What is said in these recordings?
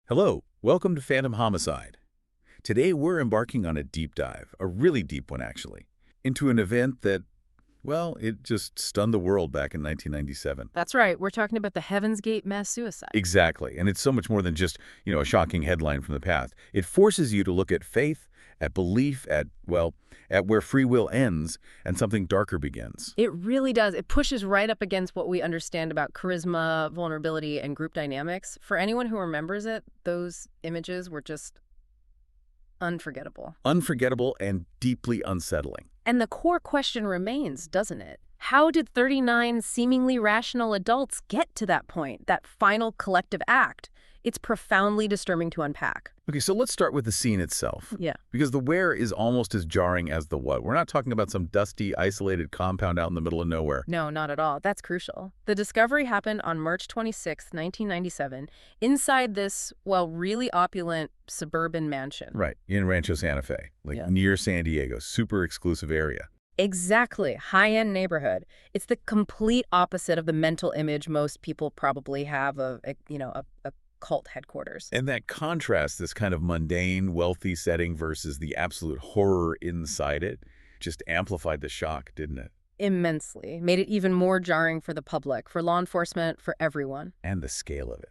Hello, welcome to Phantom Homicide. Today we're embarking on a deep dive, a really deep one actually, into an event that, well, it just stunned the world back in 1997. That's right. We're talking about the Heaven's Gate mass suicide. Exactly, and it's so much more than just, a shocking headline from the past. It forces you to look at faith, at belief, at where free will ends and something darker begins. It really does. It pushes right up against what we understand about charisma, vulnerability, and group dynamics. For anyone who remembers it, those images were just unforgettable. Unforgettable and deeply unsettling. And the core question remains, doesn't it? How did 39 seemingly rational adults get to that point, that final collective act? It's profoundly disturbing to unpack. Okay, so let's start with the scene itself. Yeah. Because the where is almost as jarring as the what. We're not talking about some dusty, isolated compound out in the middle of nowhere. No, not at all. That's crucial. The discovery happened on March 26, 1997, inside this, really opulent suburban mansion. Right, in Rancho Santa Fe, near San Diego, super exclusive area. Exactly. High-end neighborhood. It's the complete opposite of the mental image most people probably have of, a cult headquarters. And that contrast, this kind of mundane, wealthy setting versus the absolute horror inside it, just amplified the shock, didn't it? Immensely. Made it even more jarring for the public, for law enforcement, for everyone. And the scale of it.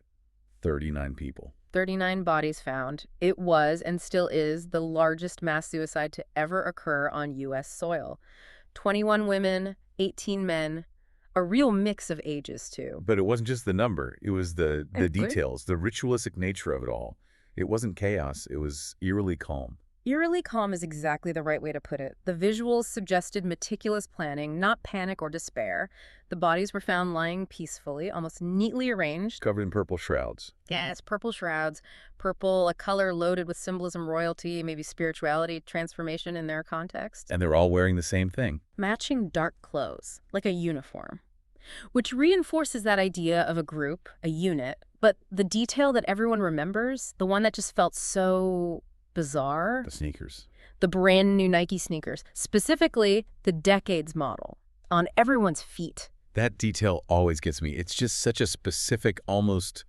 39 people. 39 bodies found. It was, and still is, the largest mass suicide to ever occur on U.S. soil. 21 women, 18 men, a real mix of ages, too. But it wasn't just the number. It was the details, the ritualistic nature of it all. It wasn't chaos. It was eerily calm. Eerily calm is exactly the right way to put it. The visuals suggested meticulous planning, not panic or despair. The bodies were found lying peacefully, almost neatly arranged. Covered in purple shrouds. Yes, purple shrouds. Purple, a color loaded with symbolism, royalty, maybe spirituality, transformation in their context. And they're all wearing the same thing. Matching dark clothes, like a uniform. Which reinforces that idea of a group, a unit. But the detail that everyone remembers, the one that just felt so bizarre. The sneakers. The brand new Nike sneakers. Specifically, the Decades model. On everyone's feet. That detail always gets me. It's just such a specific, almost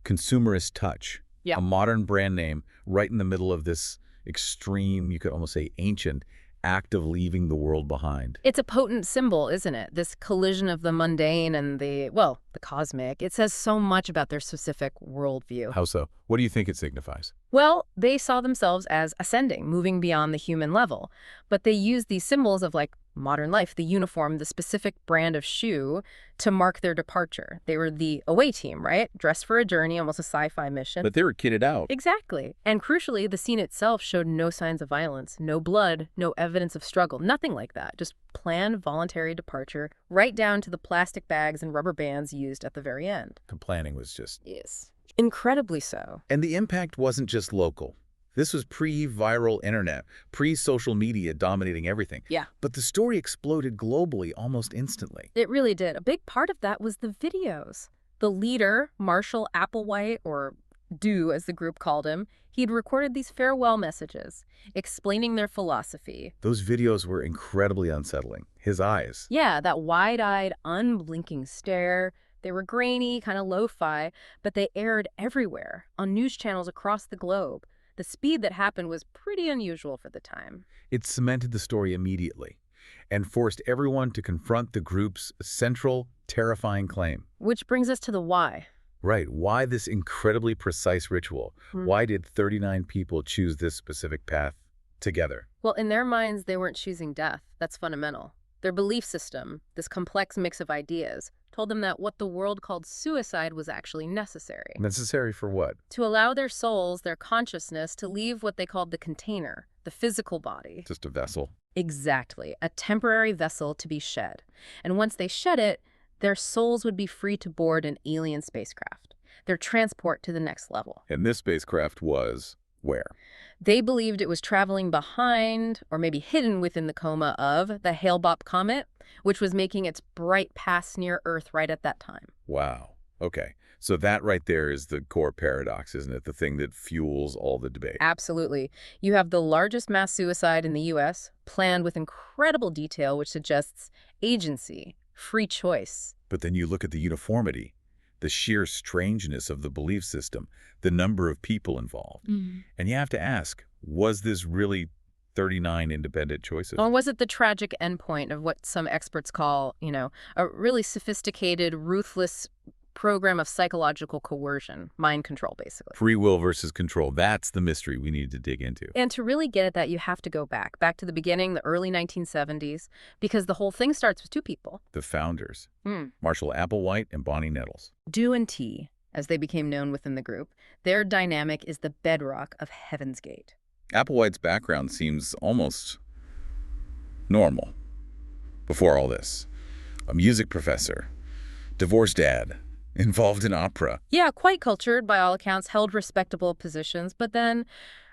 consumerist touch. Yeah. A modern brand name right in the middle of this extreme, you could almost say ancient, act of leaving the world behind. It's a potent symbol, isn't it? This collision of the mundane and the cosmic. It says so much about their specific worldview. How so? What do you think it signifies? Well, they saw themselves as ascending, moving beyond the human level. But they used these symbols of modern life, the uniform, the specific brand of shoe, to mark their departure. They were the away team, right? Dressed for a journey, almost a sci-fi mission. But they were kitted out. Exactly. And crucially, the scene itself showed no signs of violence, no blood, no evidence of struggle, nothing like that. Just planned voluntary departure, right down to the plastic bags and rubber bands used at the very end. The planning was just... Yes. Incredibly so. And the impact wasn't just local. This was pre-viral internet, pre-social media dominating everything. Yeah. But the story exploded globally almost instantly. It really did. A big part of that was the videos. The leader, Marshall Applewhite, or Dew as the group called him, he'd recorded these farewell messages, explaining their philosophy. Those videos were incredibly unsettling. His eyes. Yeah, that wide-eyed, unblinking stare. They were grainy, kind of lo-fi, but they aired everywhere, on news channels across the globe. The speed that happened was pretty unusual for the time. It cemented the story immediately and forced everyone to confront the group's central, terrifying claim. Which brings us to the why. Right. Why this incredibly precise ritual? Why did 39 people choose this specific path together? Well, in their minds, they weren't choosing death. That's fundamental. Their belief system, this complex mix of ideas, told them that what the world called suicide was actually necessary. Necessary for what? To allow their souls, their consciousness, to leave what they called the container, the physical body. Just a vessel. Exactly. A temporary vessel to be shed. And once they shed it, their souls would be free to board an alien spacecraft, their transport to the next level. And this spacecraft was where? They believed it was traveling behind, or maybe hidden within the coma of, the Hale-Bopp comet, which was making its bright pass near Earth right at that time. Wow. Okay. So that right there is the core paradox, isn't it? The thing that fuels all the debate. Absolutely. You have the largest mass suicide in the U.S., planned with incredible detail, which suggests agency, free choice. But then you look at the uniformity. the sheer strangeness of the belief system, the number of people involved. And you have to ask, was this really 39 independent choices? Or was it the tragic endpoint of what some experts call, a really sophisticated, ruthless program of psychological coercion, mind control, basically? Free will versus control. That's the mystery we need to dig into. And to really get at that, you have to go back to the beginning, the early 1970s, because the whole thing starts with two people. The founders, Marshall Applewhite and Bonnie Nettles. Do and T, as they became known within the group, their dynamic is the bedrock of Heaven's Gate. Applewhite's background seems almost normal before all this. A music professor, divorced dad, involved in opera. Yeah, quite cultured by all accounts, held respectable positions, but then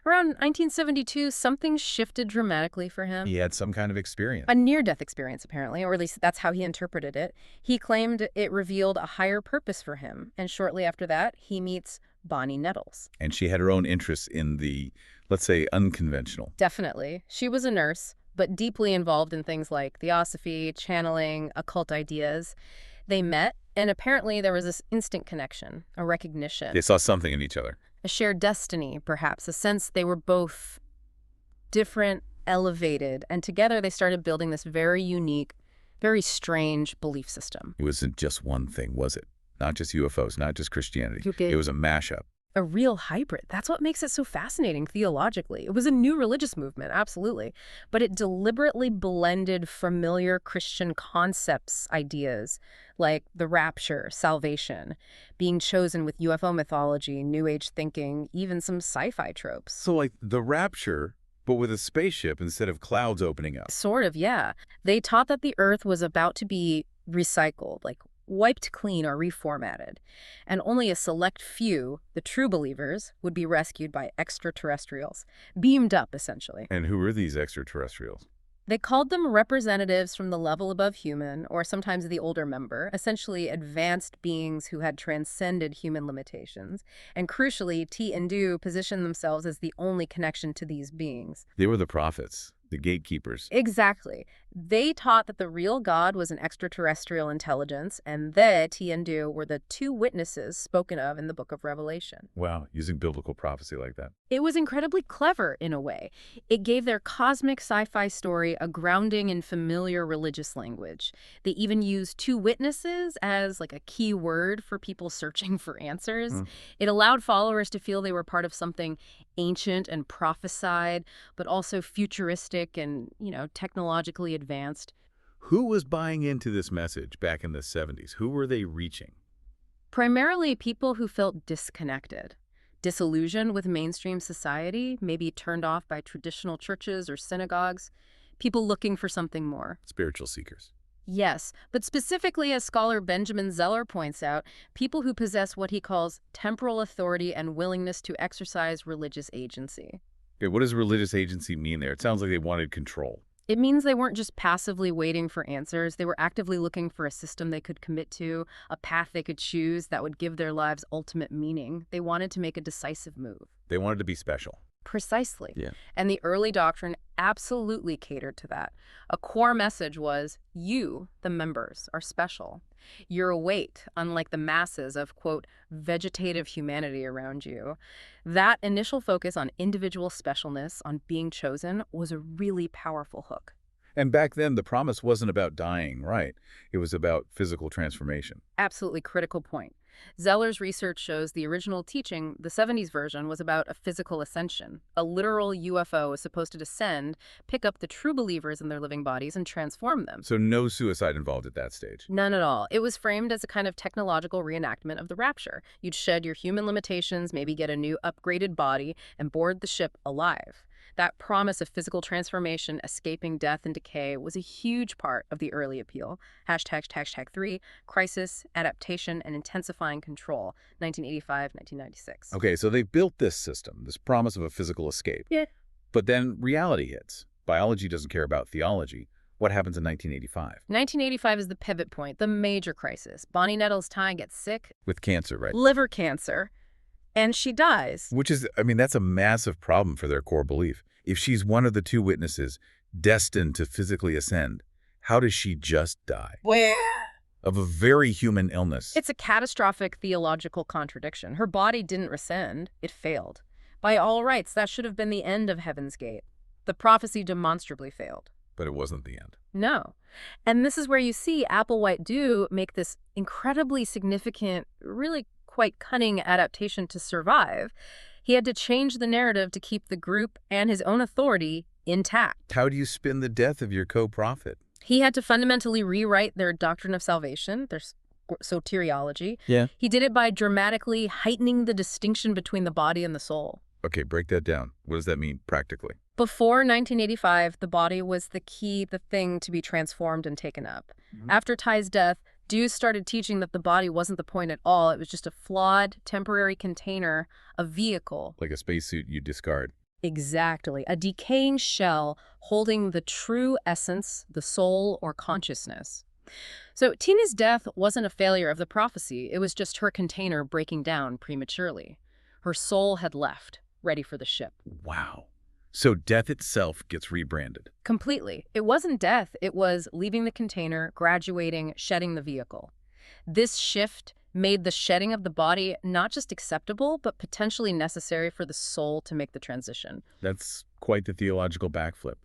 around 1972, something shifted dramatically for him. He had some kind of experience. A near-death experience, apparently, or at least that's how he interpreted it. He claimed it revealed a higher purpose for him, and shortly after that, he meets Bonnie Nettles. And she had her own interests in the, let's say, unconventional. Definitely. She was a nurse, but deeply involved in things like theosophy, channeling, occult ideas. They met, and apparently there was this instant connection, a recognition. They saw something in each other. A shared destiny, perhaps, a sense they were both different, elevated, and together they started building this very unique, very strange belief system. It wasn't just one thing, was it? Not just UFOs, not just Christianity. Okay. It was a mashup. A real hybrid. That's what makes it so fascinating theologically. It was a new religious movement, absolutely. But it deliberately blended familiar Christian concepts, ideas, like the rapture, salvation, being chosen with UFO mythology, New Age thinking, even some sci-fi tropes. So like the rapture, but with a spaceship instead of clouds opening up. Sort of, yeah. They taught that the Earth was about to be recycled, like wiped clean or reformatted, and only a select few, the true believers, would be rescued by extraterrestrials, beamed up, essentially. And who were these extraterrestrials? They called them representatives from the level above human, or sometimes the older member, essentially advanced beings who had transcended human limitations. And crucially, T and Do positioned themselves as the only connection to these beings. They were the prophets, the gatekeepers. Exactly. They taught that the real God was an extraterrestrial intelligence, and they, T and Do, were the two witnesses spoken of in the book of Revelation. Wow, using biblical prophecy like that. It was incredibly clever, in a way. It gave their cosmic sci-fi story a grounding in familiar religious language. They even used two witnesses as like a key word for people searching for answers. It allowed followers to feel they were part of something ancient and prophesied, but also futuristic and, technologically advanced. Who was buying into this message back in the 70s? Who were they reaching? Primarily people who felt disconnected, disillusioned with mainstream society, maybe turned off by traditional churches or synagogues, people looking for something more. Spiritual seekers. Yes, but specifically, as scholar Benjamin Zeller points out, people who possess what he calls temporal authority and willingness to exercise religious agency. Okay, what does religious agency mean there? It sounds like they wanted control. It means they weren't just passively waiting for answers. They were actively looking for a system they could commit to, a path they could choose that would give their lives ultimate meaning. They wanted to make a decisive move. They wanted to be special. Precisely. Yeah. And the early doctrine absolutely catered to that. A core message was, you, the members, are special. You're a weight, unlike the masses of, quote, vegetative humanity around you. That initial focus on individual specialness, on being chosen, was a really powerful hook. And back then, the promise wasn't about dying, right? It was about physical transformation. Absolutely critical point. Zeller's research shows the original teaching, the 70s version, was about a physical ascension. A literal UFO is supposed to descend, pick up the true believers in their living bodies, and transform them. So no suicide involved at that stage? None at all. It was framed as a kind of technological reenactment of the rapture. You'd shed your human limitations, maybe get a new upgraded body, and board the ship alive. That promise of physical transformation, escaping death and decay, was a huge part of the early appeal. #3, crisis, adaptation, and intensifying control, 1985, 1996. Okay, so they built this system, this promise of a physical escape. Yeah. But then reality hits. Biology doesn't care about theology. What happens in 1985? 1985 is the pivot point, the major crisis. Bonnie Nettles Ty gets sick. With cancer, right? Liver cancer. And she dies. Which is, that's a massive problem for their core belief. If she's one of the two witnesses destined to physically ascend, how does she just die? Where? of a very human illness. It's a catastrophic theological contradiction. Her body didn't rescind, it failed. By all rights, that should have been the end of Heaven's Gate. The prophecy demonstrably failed. But it wasn't the end. No. And this is where you see Applewhite do make this incredibly significant, really quite cunning adaptation to survive. He had to change the narrative to keep the group and his own authority intact. How do you spin the death of your co-prophet? He had to fundamentally rewrite their doctrine of salvation, their soteriology. Yeah. He did it by dramatically heightening the distinction between the body and the soul. Okay, break that down. What does that mean practically? Before 1985, the body was the key, the thing to be transformed and taken up. After Ty's death, Dews started teaching that the body wasn't the point at all. It was just a flawed, temporary container, a vehicle. Like a spacesuit you discard. Exactly. A decaying shell holding the true essence, the soul or consciousness. So Tina's death wasn't a failure of the prophecy. It was just her container breaking down prematurely. Her soul had left, ready for the ship. Wow. So death itself gets rebranded. Completely. It wasn't death. It was leaving the container, graduating, shedding the vehicle. This shift made the shedding of the body not just acceptable, but potentially necessary for the soul to make the transition. That's quite the theological backflip.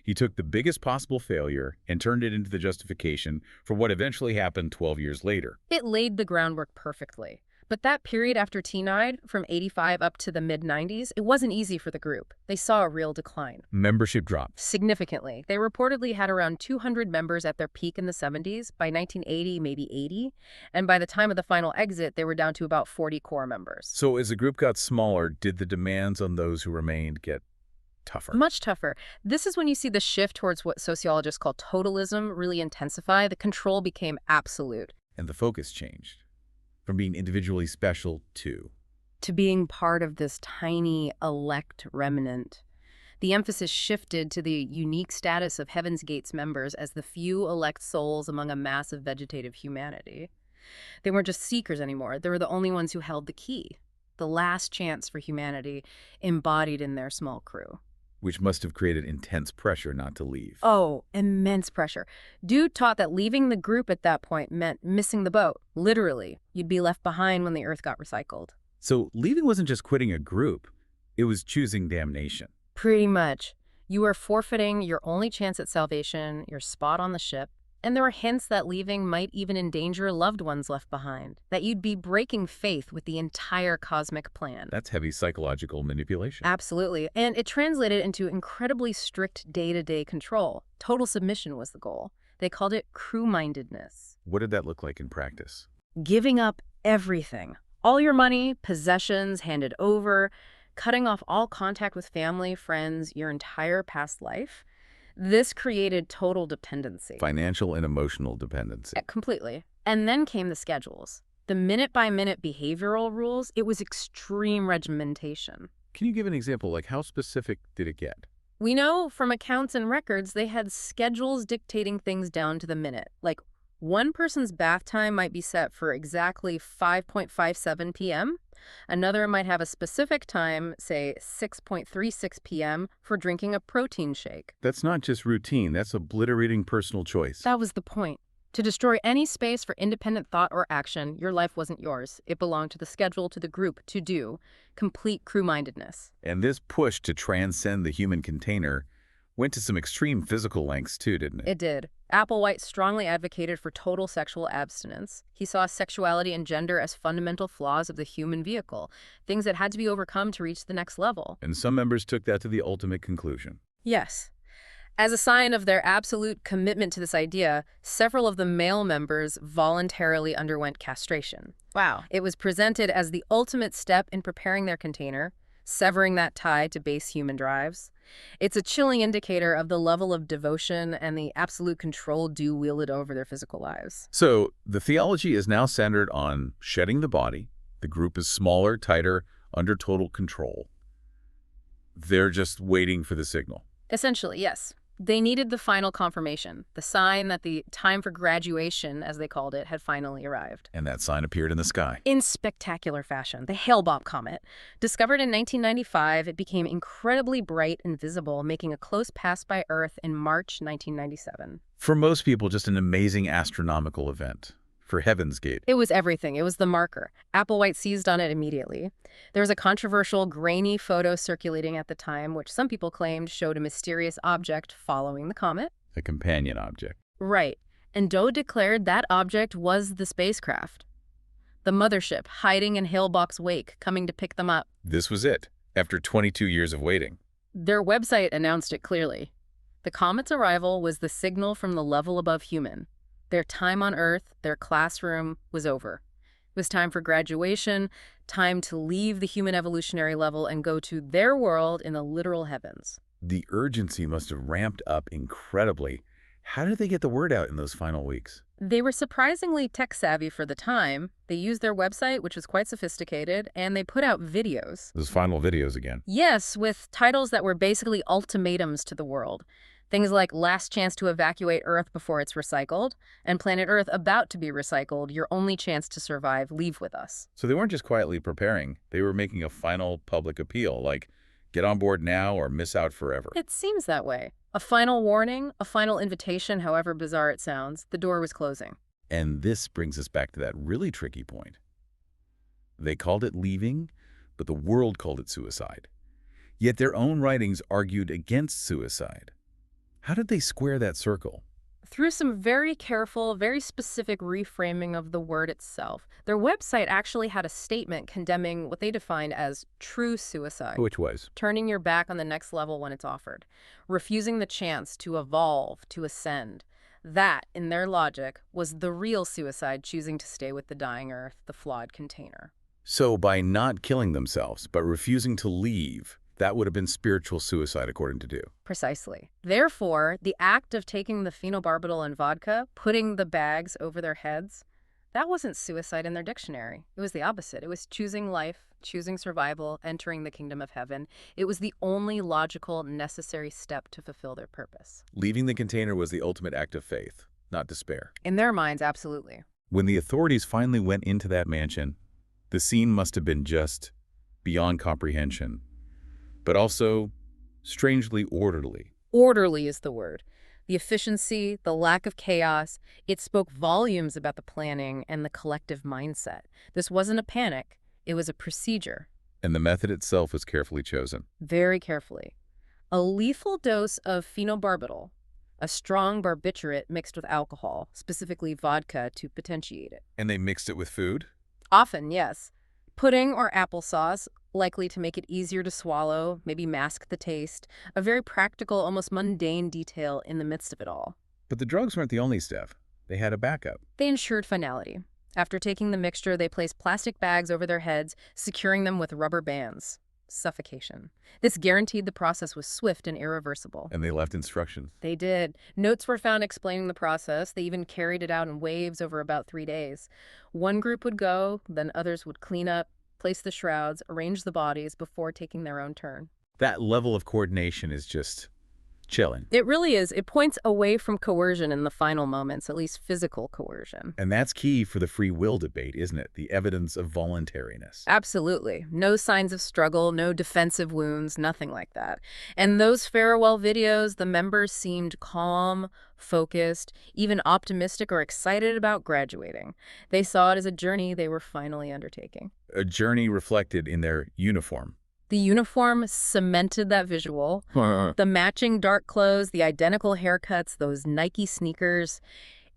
He took the biggest possible failure and turned it into the justification for what eventually happened 12 years later. It laid the groundwork perfectly. But that period after T died, from 85 up to the mid-90s, it wasn't easy for the group. They saw a real decline. Membership dropped. Significantly. They reportedly had around 200 members at their peak in the 70s, by 1980, maybe 80. And by the time of the final exit, they were down to about 40 core members. So as the group got smaller, did the demands on those who remained get tougher? Much tougher. This is when you see the shift towards what sociologists call totalism really intensify. The control became absolute. And the focus changed. From being individually special to being part of this tiny elect remnant. The emphasis shifted to the unique status of Heaven's Gates members as the few elect souls among a massive vegetative humanity. They weren't just seekers anymore. They were the only ones who held the key, the last chance for humanity embodied in their small crew. which must have created intense pressure not to leave. Oh, immense pressure. Dude taught that leaving the group at that point meant missing the boat. Literally, you'd be left behind when the Earth got recycled. So leaving wasn't just quitting a group, it was choosing damnation. Pretty much. You were forfeiting your only chance at salvation, your spot on the ship, and there were hints that leaving might even endanger loved ones left behind, that you'd be breaking faith with the entire cosmic plan. That's heavy psychological manipulation. Absolutely. And it translated into incredibly strict day-to-day control. Total submission was the goal. They called it crew-mindedness. What did that look like in practice? Giving up everything. All your money, possessions handed over, cutting off all contact with family, friends, your entire past life. This created total dependency. Financial and emotional dependency. Completely. And then came the schedules. The minute-by-minute behavioral rules. It was extreme regimentation. Can you give an example? Like, how specific did it get? We know from accounts and records they had schedules dictating things down to the minute. Like, one person's bath time might be set for exactly 5:57 p.m. Another might have a specific time, say 6:36 p.m., for drinking a protein shake. That's not just routine, that's obliterating personal choice. That was the point. To destroy any space for independent thought or action, your life wasn't yours. It belonged to the schedule, to the group, to do. Complete crew-mindedness. And this push to transcend the human container went to some extreme physical lengths too, didn't it? It did. Applewhite strongly advocated for total sexual abstinence. He saw sexuality and gender as fundamental flaws of the human vehicle, things that had to be overcome to reach the next level. And some members took that to the ultimate conclusion. Yes. As a sign of their absolute commitment to this idea, several of the male members voluntarily underwent castration. Wow. It was presented as the ultimate step in preparing their container, severing that tie to base human drives. It's a chilling indicator of the level of devotion and the absolute control Dew wielded over their physical lives. So the theology is now centered on shedding the body. The group is smaller, tighter, under total control. They're just waiting for the signal. Essentially, yes. They needed the final confirmation, the sign that the time for graduation, as they called it, had finally arrived. And that sign appeared in the sky. In spectacular fashion, the Hale-Bopp comet. Discovered in 1995, it became incredibly bright and visible, making a close pass by Earth in March 1997. For most people, just an amazing astronomical event. For Heaven's Gate, It was everything. It was the marker. Applewhite seized on it immediately. There was a controversial, grainy photo circulating at the time, which some people claimed showed a mysterious object following the comet. a companion object. Right. And Doe declared that object was the spacecraft. The mothership, hiding in Hale-Bopp's wake, coming to pick them up. This was it, after 22 years of waiting. Their website announced it clearly. The comet's arrival was the signal from the level above human. Their time on Earth, their classroom, was over. It was time for graduation, time to leave the human evolutionary level and go to their world in the literal heavens. The urgency must have ramped up incredibly. How did they get the word out in those final weeks? They were surprisingly tech-savvy for the time. They used their website, which was quite sophisticated, and they put out videos. Those final videos again. Yes, with titles that were basically ultimatums to the world. Things like Last Chance to Evacuate Earth Before It's Recycled, and Planet Earth About to Be Recycled, Your Only Chance to Survive, Leave with Us. So they weren't just quietly preparing. They were making a final public appeal, like, get on board now or miss out forever. It seems that way. A final warning, a final invitation, however bizarre it sounds, the door was closing. And this brings us back to that really tricky point. They called it leaving, but the world called it suicide. Yet their own writings argued against suicide. How did they square that circle? Through some very careful, very specific reframing of the word itself. Their website actually had a statement condemning what they defined as true suicide. Which was? Turning your back on the next level when it's offered. Refusing the chance to evolve, to ascend. That, in their logic, was the real suicide, choosing to stay with the dying Earth, the flawed container. So by not killing themselves, but refusing to leave, that would have been spiritual suicide, according to Dew. Precisely. Therefore, the act of taking the phenobarbital and vodka, putting the bags over their heads, that wasn't suicide in their dictionary. It was the opposite. It was choosing life, choosing survival, entering the kingdom of heaven. It was the only logical, necessary step to fulfill their purpose. Leaving the container was the ultimate act of faith, not despair. In their minds, absolutely. When the authorities finally went into that mansion, the scene must have been just beyond comprehension, but also strangely orderly. Orderly is the word. The efficiency, the lack of chaos, it spoke volumes about the planning and the collective mindset. This wasn't a panic, it was a procedure. And the method itself was carefully chosen. Very carefully. A lethal dose of phenobarbital, a strong barbiturate mixed with alcohol, specifically vodka, to potentiate it. And they mixed it with food? Often, yes. Pudding or applesauce, likely to make it easier to swallow, maybe mask the taste. A very practical, almost mundane detail in the midst of it all. But the drugs weren't the only step. They had a backup. They ensured finality. After taking the mixture, they placed plastic bags over their heads, securing them with rubber bands. Suffocation. This guaranteed the process was swift and irreversible. And they left instructions. They did. Notes were found explaining the process. They even carried it out in waves over about 3 days. One group would go, then others would clean up, place the shrouds, arrange the bodies before taking their own turn. That level of coordination is just chilling. It really is. It points away from coercion in the final moments, at least physical coercion. And that's key for the free will debate, isn't it? The evidence of voluntariness. Absolutely. No signs of struggle, no defensive wounds, nothing like that. And those farewell videos, the members seemed calm, focused, even optimistic or excited about graduating. They saw it as a journey they were finally undertaking. A journey reflected in their uniform. The uniform cemented that visual. The matching dark clothes, the identical haircuts, those Nike sneakers.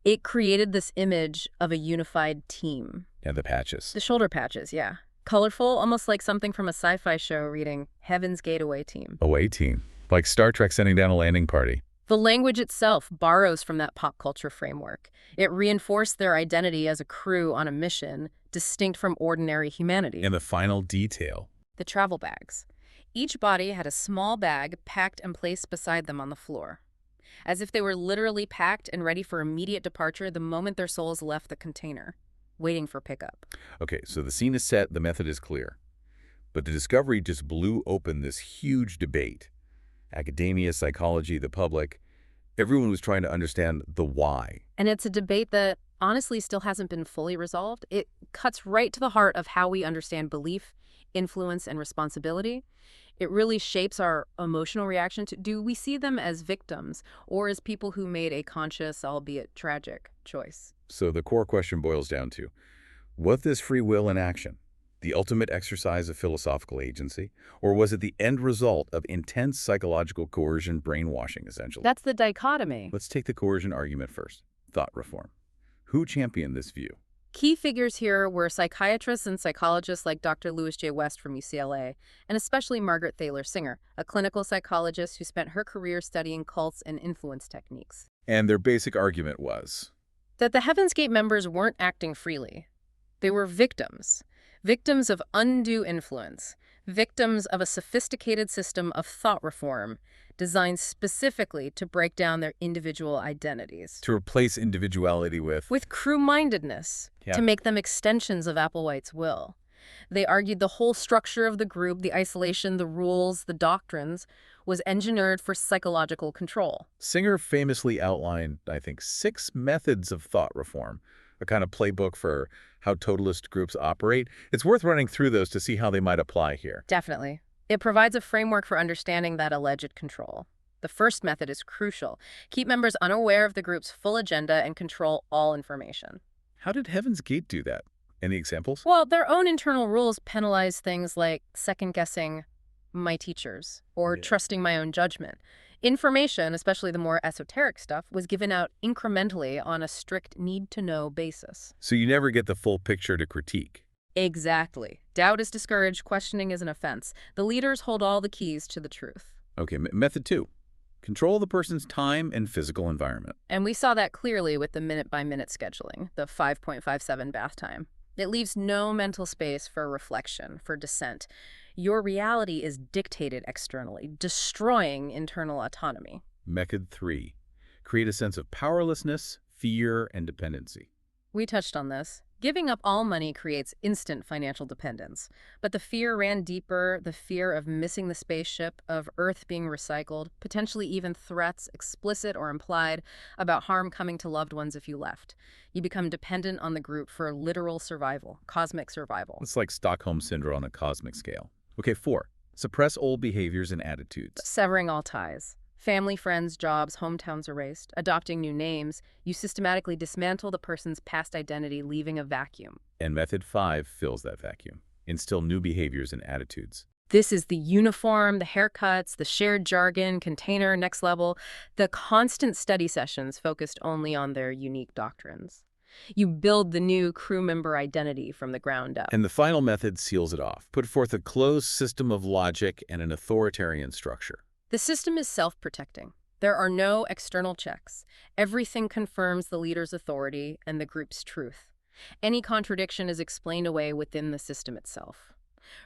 It created this image of a unified team. And the patches. The shoulder patches, yeah. Colorful, almost like something from a sci-fi show reading Heaven's Gate Away Team. Away team. Like Star Trek sending down a landing party. The language itself borrows from that pop culture framework. It reinforced their identity as a crew on a mission, distinct from ordinary humanity. And the final detail. The travel bags. Each body had a small bag packed and placed beside them on the floor, as if they were literally packed and ready for immediate departure the moment their souls left the container, waiting for pickup. Okay, so the scene is set, the method is clear. But the discovery just blew open this huge debate. Academia, psychology, the public. Everyone was trying to understand the why. And it's a debate that honestly still hasn't been fully resolved. It cuts right to the heart of how we understand belief, influence, and responsibility. It really shapes our emotional reaction to, do we see them as victims or as people who made a conscious, albeit tragic, choice? So the core question boils down to, was this free will in action the ultimate exercise of philosophical agency, or was it the end result of intense psychological coercion, brainwashing, essentially? That's the dichotomy. Let's take the coercion argument first. Thought reform. Who championed this view? Key figures here were psychiatrists and psychologists like Dr. Louis J. West from UCLA, and especially Margaret Thaler Singer, a clinical psychologist who spent her career studying cults and influence techniques. And their basic argument was That the Heaven's Gate members weren't acting freely. They were victims. Victims of undue influence. Victims of a sophisticated system of thought reform designed specifically to break down their individual identities. to replace individuality with Crew-mindedness, Yeah. to make them extensions of Applewhite's will. They argued the whole structure of the group, the isolation, the rules, the doctrines, was engineered for psychological control. Singer famously outlined, I think, 6 methods of thought reform, a kind of playbook for how totalist groups operate. It's worth running through those to see how they might apply here. Definitely. It provides a framework for understanding that alleged control. The first method is crucial. Keep members unaware of the group's full agenda and control all information. How did Heaven's Gate do that? Any examples? Well, their own internal rules penalize things like second-guessing my teachers or Yeah. trusting my own judgment. Information, especially the more esoteric stuff, was given out incrementally on a strict need-to-know basis. So you never get the full picture to critique. Exactly. Doubt is discouraged, questioning is an offense. The leaders hold all the keys to the truth. Okay, method 2. Control the person's time and physical environment. And we saw that clearly with the minute-by-minute scheduling, the 5.57 bath time. It leaves no mental space for reflection, for dissent. Your reality is dictated externally, destroying internal autonomy. Method 3. Create a sense of powerlessness, fear, and dependency. We touched on this. Giving up all money creates instant financial dependence. But the fear ran deeper, the fear of missing the spaceship, of Earth being recycled, potentially even threats, explicit or implied, about harm coming to loved ones if you left. You become dependent on the group for literal survival, cosmic survival. It's like Stockholm Syndrome on a cosmic scale. Okay, 4. Suppress old behaviors and attitudes. Severing all ties. Family, friends, jobs, hometowns erased. Adopting new names. You systematically dismantle the person's past identity, leaving a vacuum. And method 5 fills that vacuum. Instill new behaviors and attitudes. This is the uniform, the haircuts, the shared jargon, container, next level, the constant study sessions focused only on their unique doctrines. You build the new crew member identity from the ground up. And the final method seals it off. Put forth a closed system of logic and an authoritarian structure. The system is self-protecting. There are no external checks. Everything confirms the leader's authority and the group's truth. Any contradiction is explained away within the system itself.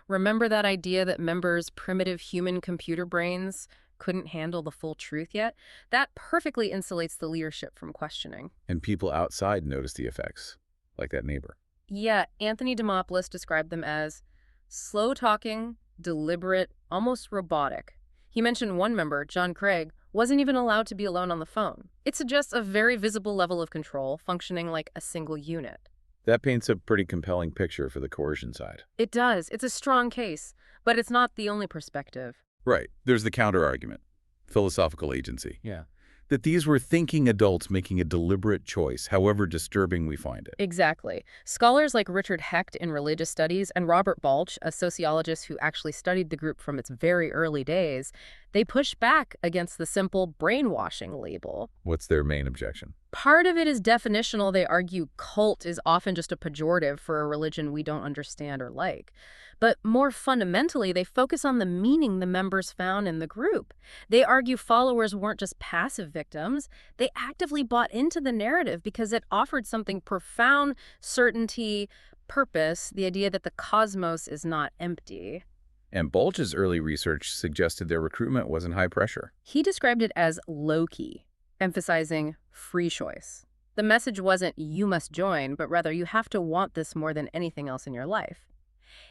Remember that idea that members' primitive human computer brains couldn't handle the full truth yet? That perfectly insulates the leadership from questioning. And people outside notice the effects, like that neighbor. Yeah, Anthony Dimopoulos described them as slow-talking, deliberate, almost robotic. He mentioned one member, John Craig, wasn't even allowed to be alone on the phone. It suggests a very visible level of control, functioning like a single unit. That paints a pretty compelling picture for the coercion side. It does. It's a strong case, but it's not the only perspective. Right. There's the counter-argument. Philosophical agency. Yeah. That these were thinking adults making a deliberate choice, however disturbing we find it. Exactly. Scholars like Richard Hecht in religious studies and Robert Balch, a sociologist who actually studied the group from its very early days, they push back against the simple brainwashing label. What's their main objection? Part of it is definitional. They argue cult is often just a pejorative for a religion we don't understand or like. But more fundamentally, they focus on the meaning the members found in the group. They argue followers weren't just passive victims. They actively bought into the narrative because it offered something profound: certainty, purpose, the idea that the cosmos is not empty. And Balch's early research suggested their recruitment wasn't high pressure. He described it as low-key, emphasizing free choice. The message wasn't you must join, but rather you have to want this more than anything else in your life.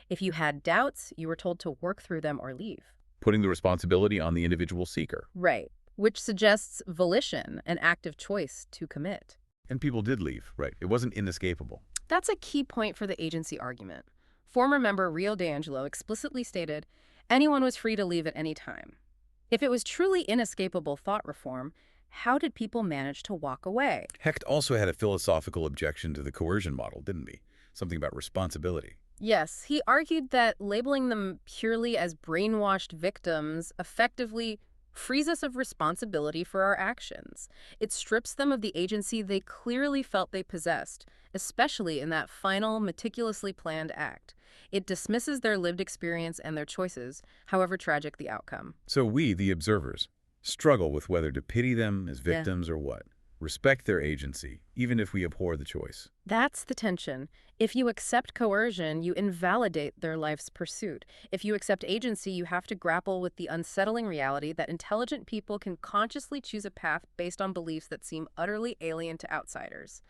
If you had doubts, you were told to work through them or leave. Putting the responsibility on the individual seeker. Right. which suggests volition, an active choice to commit. And people did leave, right? It wasn't inescapable. That's a key point for the agency argument. Former member Rio DeAngelo explicitly stated anyone was free to leave at any time. If it was truly inescapable thought reform, how did people manage to walk away? Hecht also had a philosophical objection to the coercion model, didn't he? Something about responsibility. Yes, he argued that labeling them purely as brainwashed victims effectively frees us of responsibility for our actions. It strips them of the agency they clearly felt they possessed, especially in that final, meticulously planned act. It dismisses their lived experience and their choices, however tragic the outcome. So we, the observers, struggle with whether to pity them as victims or what. Respect their agency, even if we abhor the choice. That's the tension. If you accept coercion, you invalidate their life's pursuit. If you accept agency, you have to grapple with the unsettling reality that intelligent people can consciously choose a path based on beliefs that seem utterly alien to outsiders.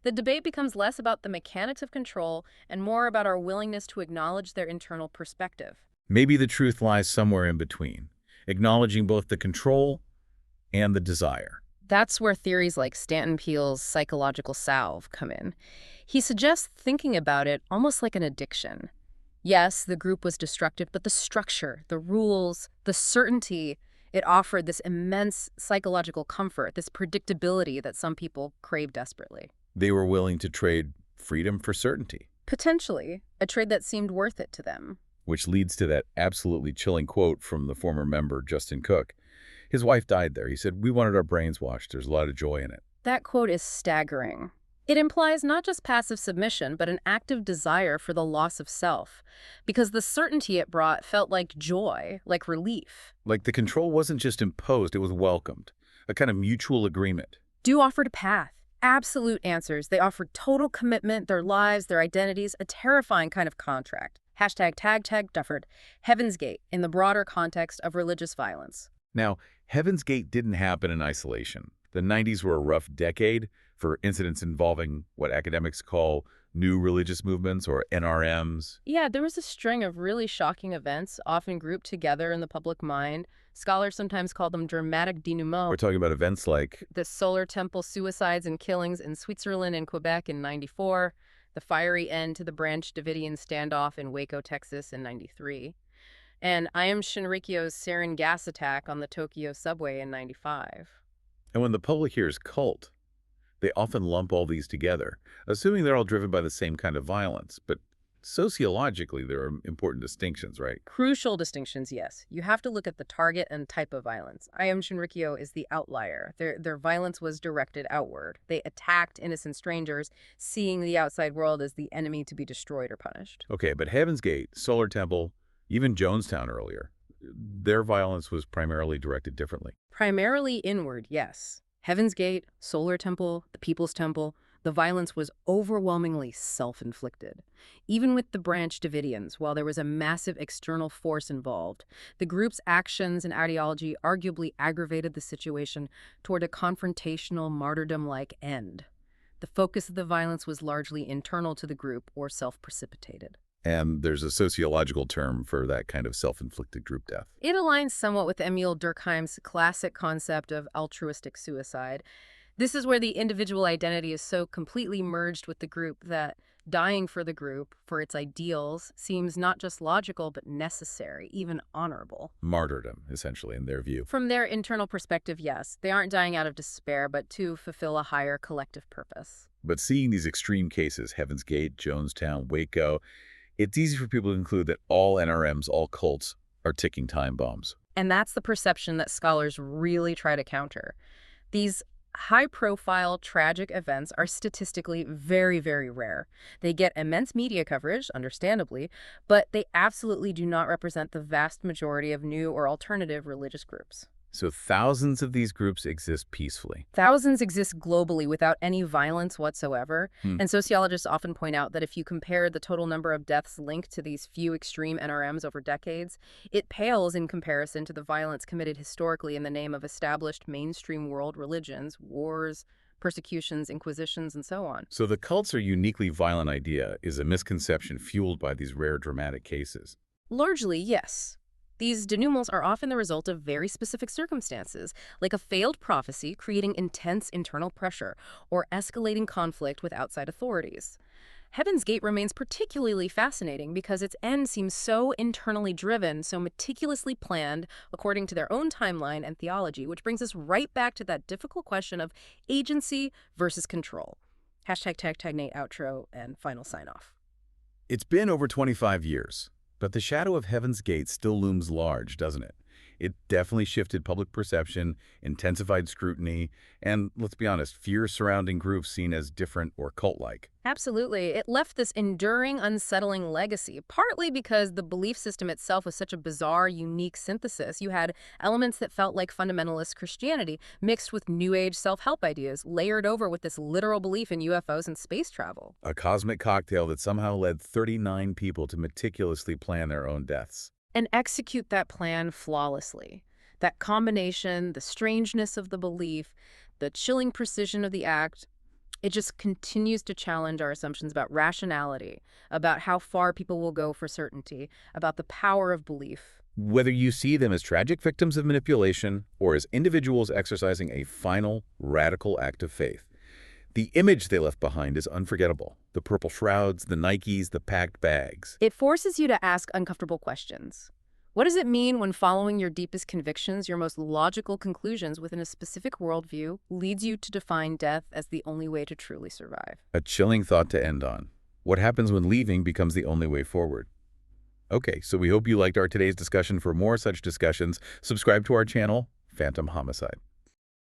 The debate becomes less about the mechanics of control and more about our willingness to acknowledge their internal perspective. Maybe the truth lies somewhere in between, acknowledging both the control and the desire. That's where theories like Stanton Peele's psychological salve come in. He suggests thinking about it almost like an addiction. Yes, the group was destructive, but the structure, the rules, the certainty, it offered this immense psychological comfort, this predictability that some people crave desperately. They were willing to trade freedom for certainty. Potentially, a trade that seemed worth it to them. Which leads to that absolutely chilling quote from the former member, Justin Cook. His wife died there. He said, "We wanted our brains washed. There's a lot of joy in it." That quote is staggering. It implies not just passive submission, but an active desire for the loss of self, because the certainty it brought felt like joy, like relief. Like the control wasn't just imposed, it was welcomed. A kind of mutual agreement. Do offered a path, absolute answers. They offered total commitment, their lives, their identities, a terrifying kind of contract. Hashtag tag Dufford. Heaven's Gate in the broader context of religious violence. Now, Heaven's Gate didn't happen in isolation. The 90s were a rough decade for incidents involving what academics call new religious movements, or NRMs. Yeah, there was a string of really shocking events, often grouped together in the public mind. Scholars sometimes call them dramatic denouements. We're talking about events like The Solar Temple suicides and killings in Switzerland and Quebec in '94, the fiery end to the Branch Davidian standoff in Waco, Texas in '93, and Aum Shinrikyo's sarin gas attack on the Tokyo subway in '95. And when the public hears cult, they often lump all these together, assuming they're all driven by the same kind of violence. But sociologically, there are important distinctions, right? Crucial distinctions, yes. You have to look at the target and type of violence. Aum Shinrikyo is the outlier. Their violence was directed outward. They attacked innocent strangers, seeing the outside world as the enemy to be destroyed or punished. Okay, but Heaven's Gate, Solar Temple, even Jonestown earlier, their violence was primarily directed differently. Primarily inward, yes. Heaven's Gate, Solar Temple, the People's Temple, the violence was overwhelmingly self-inflicted. Even with the Branch Davidians, while there was a massive external force involved, the group's actions and ideology arguably aggravated the situation toward a confrontational, martyrdom-like end. The focus of the violence was largely internal to the group or self-precipitated. And there's a sociological term for that kind of self-inflicted group death. It aligns somewhat with Emil Durkheim's classic concept of altruistic suicide. This is where the individual identity is so completely merged with the group that dying for the group, for its ideals, seems not just logical but necessary, even honorable. Martyrdom, essentially, in their view. From their internal perspective, yes, they aren't dying out of despair, but to fulfill a higher collective purpose. But seeing these extreme cases, Heaven's Gate, Jonestown, Waco, it's easy for people to conclude that all NRMs, all cults, are ticking time bombs. And that's the perception that scholars really try to counter. These high-profile, tragic events are statistically very, very rare. They get immense media coverage, understandably, but they absolutely do not represent the vast majority of new or alternative religious groups. So thousands of these groups exist peacefully. Thousands exist globally without any violence whatsoever, and sociologists often point out that if you compare the total number of deaths linked to these few extreme NRMs over decades, it pales in comparison to the violence committed historically in the name of established mainstream world religions, wars, persecutions, inquisitions, and so on. So the cults are a uniquely violent idea is a misconception fueled by these rare dramatic cases. Largely, yes. These denouements are often the result of very specific circumstances, like a failed prophecy creating intense internal pressure or escalating conflict with outside authorities. Heaven's Gate remains particularly fascinating because its end seems so internally driven, so meticulously planned according to their own timeline and theology, which brings us right back to that difficult question of agency versus control. Hashtag tag Nate outro and final sign off. It's been over 25 years, but the shadow of Heaven's Gate still looms large, doesn't it? It definitely shifted public perception, intensified scrutiny, and, let's be honest, fear surrounding groups seen as different or cult-like. Absolutely. It left this enduring, unsettling legacy, partly because the belief system itself was such a bizarre, unique synthesis. You had elements that felt like fundamentalist Christianity, mixed with New Age self-help ideas, layered over with this literal belief in UFOs and space travel. A cosmic cocktail that somehow led 39 people to meticulously plan their own deaths. And execute that plan flawlessly. That combination, the strangeness of the belief, the chilling precision of the act, it just continues to challenge our assumptions about rationality, about how far people will go for certainty, about the power of belief. Whether you see them as tragic victims of manipulation or as individuals exercising a final, radical act of faith, the image they left behind is unforgettable. The purple shrouds, the Nikes, the packed bags. It forces you to ask uncomfortable questions. What does it mean when following your deepest convictions, your most logical conclusions within a specific worldview, leads you to define death as the only way to truly survive? A chilling thought to end on. What happens when leaving becomes the only way forward? Okay, so we hope you liked our today's discussion. For more such discussions, subscribe to our channel, Phantom Homicide.